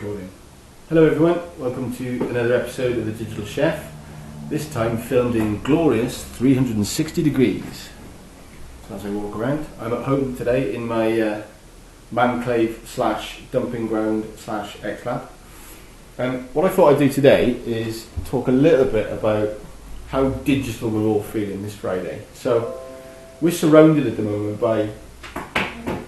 Recording. Hello everyone, welcome to another episode of The Digital Chef. This time filmed in glorious 360 degrees. So as I walk around, I'm at home today in my manclave slash dumping ground slash X-Lab. And what I thought I'd do today is talk a little bit about how digital we're all feeling this Friday. So we're surrounded at the moment by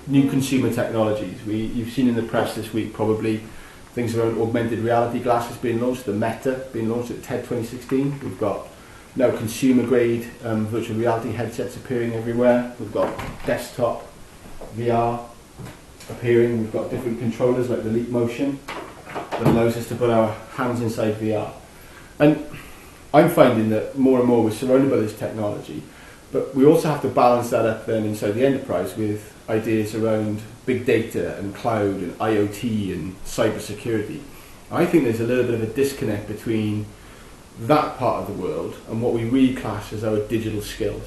new consumer technologies. You've seen in the press this week probably things around augmented reality glasses being launched, the Meta being launched at TED 2016. We've got now consumer grade virtual reality headsets appearing everywhere. We've got desktop VR appearing. We've got different controllers like the Leap Motion that allows us to put our hands inside VR. And I'm finding that more and more we're surrounded by this technology, but we also have to balance that up then inside the enterprise with ideas around big data and cloud and IoT and cyber security. I think there's a little bit of a disconnect between that part of the world and what we really class as our digital skills.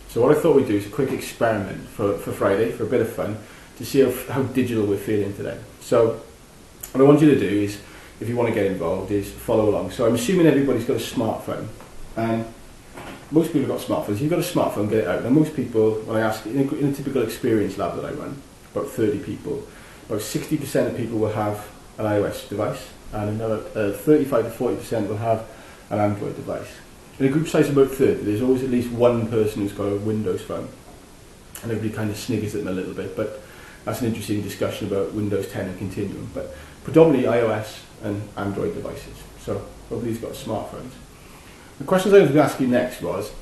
So what I thought we'd do is a quick experiment for Friday, for a bit of fun, to see how digital we're feeling today. So what I want you to do is, if you want to get involved, is follow along. So I'm assuming everybody's got a smartphone, and most people have got smartphones. If you've got a smartphone, get it out. Now most people, when I ask, in a typical experience lab that I run, about 30 people, about 60% of people will have an iOS device, and another 35 to 40% will have an Android device. In a group size of about 30, there's always at least one person who's got a Windows phone, and everybody kind of sniggers at them a little bit, but that's an interesting discussion about Windows 10 and Continuum, but predominantly iOS and Android devices, so nobody's got smartphones. The questions I was going to ask you next was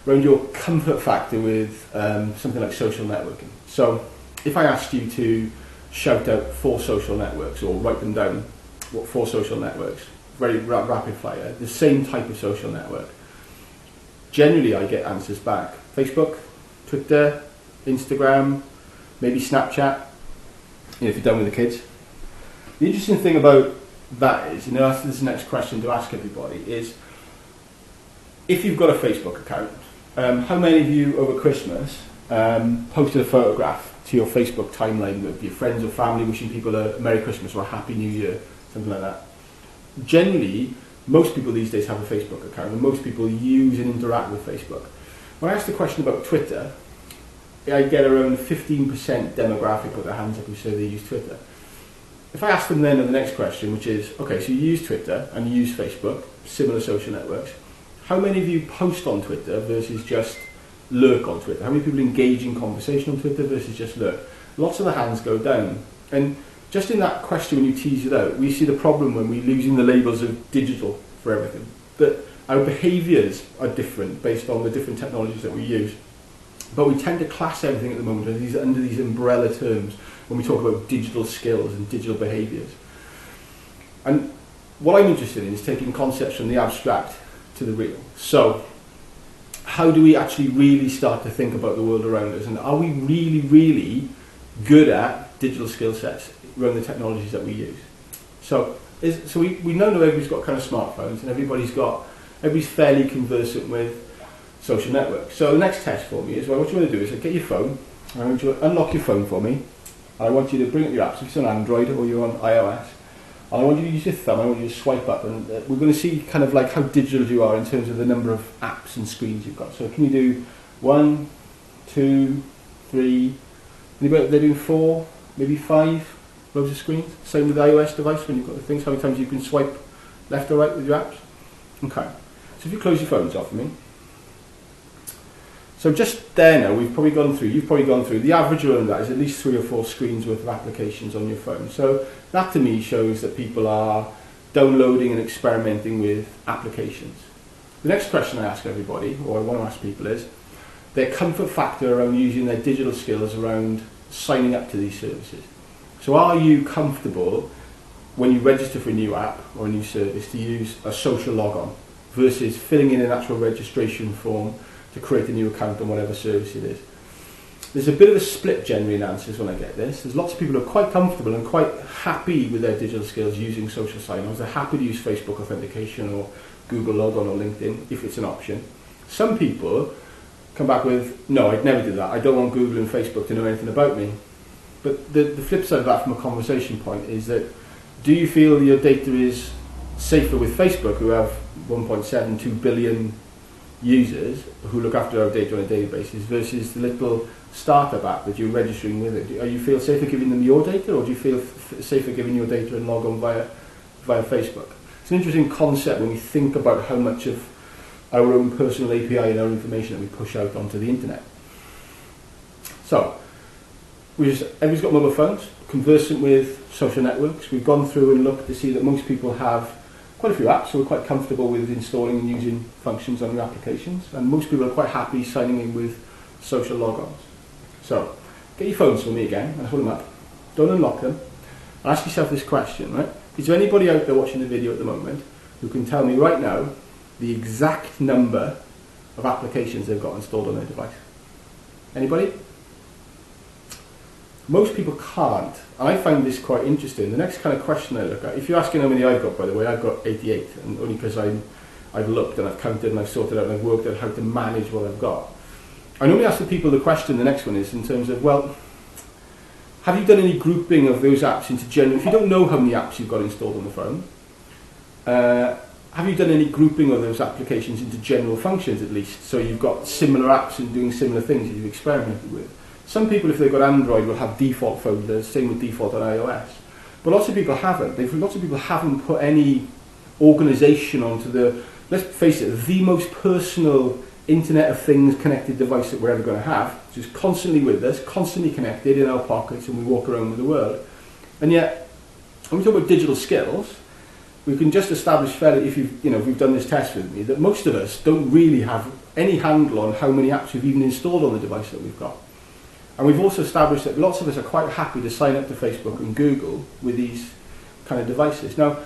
around your comfort factor with something like social networking. So if I asked you to shout out 4 social networks or write them down, what 4 social networks, very rapid fire, the same type of social network, generally I get answers back. Facebook, Twitter, Instagram, maybe Snapchat, if you're done with the kids. The interesting thing about that is, after this next question to ask everybody is, if you've got a Facebook account, how many of you over Christmas posted a photograph to your Facebook timeline with your friends or family wishing people a Merry Christmas or a Happy New Year, something like that? Generally, most people these days have a Facebook account, and most people use and interact with Facebook. When I ask the question about Twitter, I get around 15% demographic put their hands up who say they use Twitter. If I ask them then on the next question, which is, okay, so you use Twitter and you use Facebook, similar social networks, how many of you post on Twitter versus just lurk on Twitter? How many people engage in conversation on Twitter versus just lurk? Lots of the hands go down. And just in that question, when you tease it out, we see the problem when we're losing the labels of digital for everything. That our behaviours are different based on the different technologies that we use. But we tend to class everything at the moment under these umbrella terms when we talk about digital skills and digital behaviours. And what I'm interested in is taking concepts from the abstract to the real. So, how do we actually really start to think about the world around us, and are we really, really good at digital skill sets around the technologies that we use? So we know that everybody's got kind of smartphones, and everybody's fairly conversant with social networks. So the next test for me is, what you want to do is get your phone, I want you to unlock your phone for me, and I want you to bring up your apps, if it's on Android or you're on iOS, and I want you to use your thumb, I want you to swipe up, and we're going to see kind of like how digital you are in terms of the number of apps and screens you've got. So can you do 1, 2, 3, they're doing 4, maybe 5 rows of screens? Same with the iOS device when you've got the things, how many times you can swipe left or right with your apps? Okay, so if you close your phones off for me. So just there now, you've probably gone through, the average around that is at least 3 or 4 screens worth of applications on your phone. So that to me shows that people are downloading and experimenting with applications. The next question I ask everybody, or I want to ask people, is their comfort factor around using their digital skills around signing up to these services. So are you comfortable when you register for a new app or a new service to use a social logon versus filling in an actual registration form to create a new account on whatever service it is? There's a bit of a split generally in answers when I get this. There's lots of people who are quite comfortable and quite happy with their digital skills using social sign-ons. They're happy to use Facebook authentication or Google Logon or LinkedIn if it's an option. Some people come back with, no, I'd never do that. I don't want Google and Facebook to know anything about me. But the flip side of that from a conversation point is that do you feel your data is safer with Facebook, who have 1.72 billion users who look after our data on a daily basis, versus the little startup app that you're registering with it? Do you feel safer giving them your data, or do you feel safer giving your data and log on via Facebook? It's an interesting concept when we think about how much of our own personal API and our information that we push out onto the internet. So, everybody's got mobile phones, conversant with social networks. We've gone through and looked to see that most people have quite a few apps, so we're quite comfortable with installing and using functions on your applications, and most people are quite happy signing in with social logons. So, get your phones for me again and hold them up. Don't unlock them. And ask yourself this question, right? Is there anybody out there watching the video at the moment who can tell me right now the exact number of applications they've got installed on their device? Anybody? Most people can't, and I find this quite interesting. The next kind of question I look at, if you're asking how many I've got, by the way, I've got 88, and only because I've looked and I've counted and I've sorted out and I've worked out how to manage what I've got. I normally ask the people the question, the next one is in terms of, well, have you done any grouping of those apps into general? If you don't know how many apps you've got installed on the phone, have you done any grouping of those applications into general functions at least? So you've got similar apps and doing similar things that you've experimented with. Some people, if they've got Android, will have default folders, same with default on iOS. But lots of people haven't. Lots of people haven't put any organisation onto the, let's face it, the most personal Internet of Things connected device that we're ever going to have, just constantly with us, constantly connected in our pockets, and we walk around with the world. And yet, when we talk about digital skills, we can just establish fairly, if we've done this test with me, that most of us don't really have any handle on how many apps we've even installed on the device that we've got. And we've also established that lots of us are quite happy to sign up to Facebook and Google with these kind of devices. Now,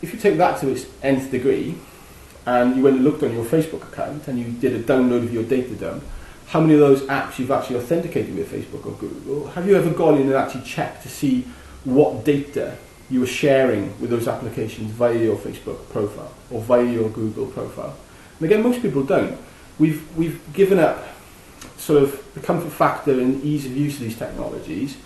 if you take that to its nth degree, and you went and looked on your Facebook account and you did a download of your data dump, how many of those apps you've actually authenticated with Facebook or Google? Have you ever gone in and actually checked to see what data you were sharing with those applications via your Facebook profile or via your Google profile? And again, most people don't. We've given up sort of the comfort factor and ease of use of these technologies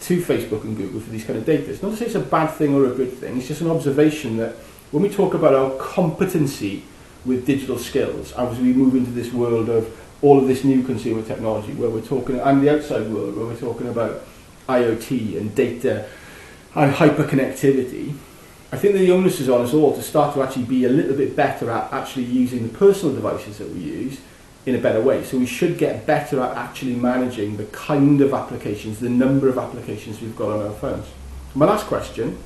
to Facebook and Google for these kind of data. It's not to say it's a bad thing or a good thing, it's just an observation that when we talk about our competency with digital skills, as we move into this world of all of this new consumer technology, where we're talking, and the outside world, where we're talking about IoT and data and hyperconnectivity, I think that the onus is on us all to start to actually be a little bit better at actually using the personal devices that we use in a better way. So we should get better at actually managing the kind of applications, the number of applications we've got on our phones. My last question,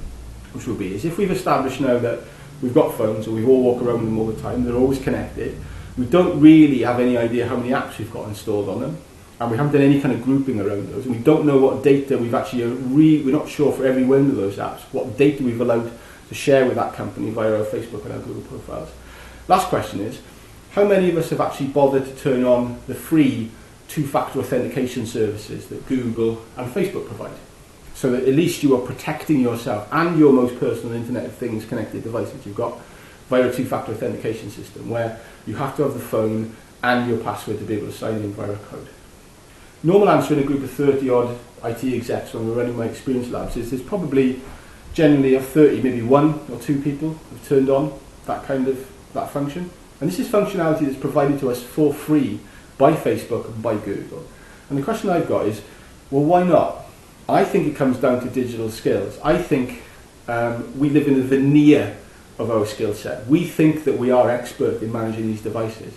which will be, is if we've established now that we've got phones and we all walk around with them all the time, they're always connected, we don't really have any idea how many apps we've got installed on them, and we haven't done any kind of grouping around those, and we don't know what data we've actually, we're not sure for every one of those apps, what data we've allowed to share with that company via our Facebook and our Google profiles. Last question is, how many of us have actually bothered to turn on the free two-factor authentication services that Google and Facebook provide? So that at least you are protecting yourself and your most personal Internet of Things connected device that you've got via a two-factor authentication system, where you have to have the phone and your password to be able to sign in via a code. Normal answer in a group of 30-odd IT execs when we're running my experience labs is there's probably generally of 30, maybe one or two people have turned on that function. And this is functionality that's provided to us for free by Facebook and by Google. And the question I've got is, well, why not? I think it comes down to digital skills. I think we live in the veneer of our skill set. We think that we are expert in managing these devices.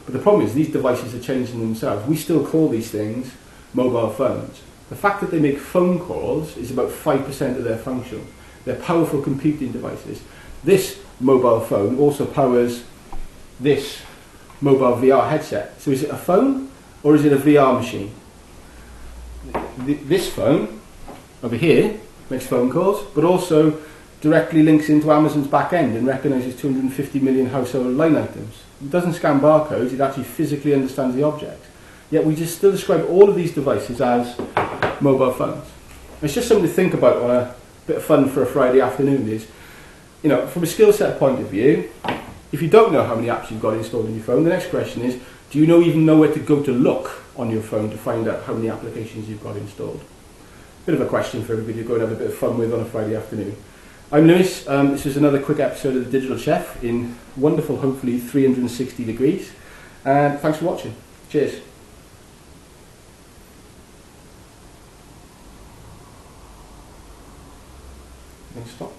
But the problem is these devices are changing themselves. We still call these things mobile phones. The fact that they make phone calls is about 5% of their function. They're powerful computing devices. This mobile phone also powers this mobile VR headset. So is it a phone or is it a VR machine? This phone over here makes phone calls, but also directly links into Amazon's back end and recognises 250 million household line items. It doesn't scan barcodes, it actually physically understands the object. Yet we just still describe all of these devices as mobile phones. It's just something to think about on a bit of fun for a Friday afternoon is, from a skill set point of view, if you don't know how many apps you've got installed on your phone, the next question is, do you even know where to go to look on your phone to find out how many applications you've got installed? Bit of a question for everybody to go and have a bit of fun with on a Friday afternoon. I'm Lewis. This was another quick episode of The Digital Chef in wonderful, hopefully 360 degrees. And thanks for watching. Cheers. Stop.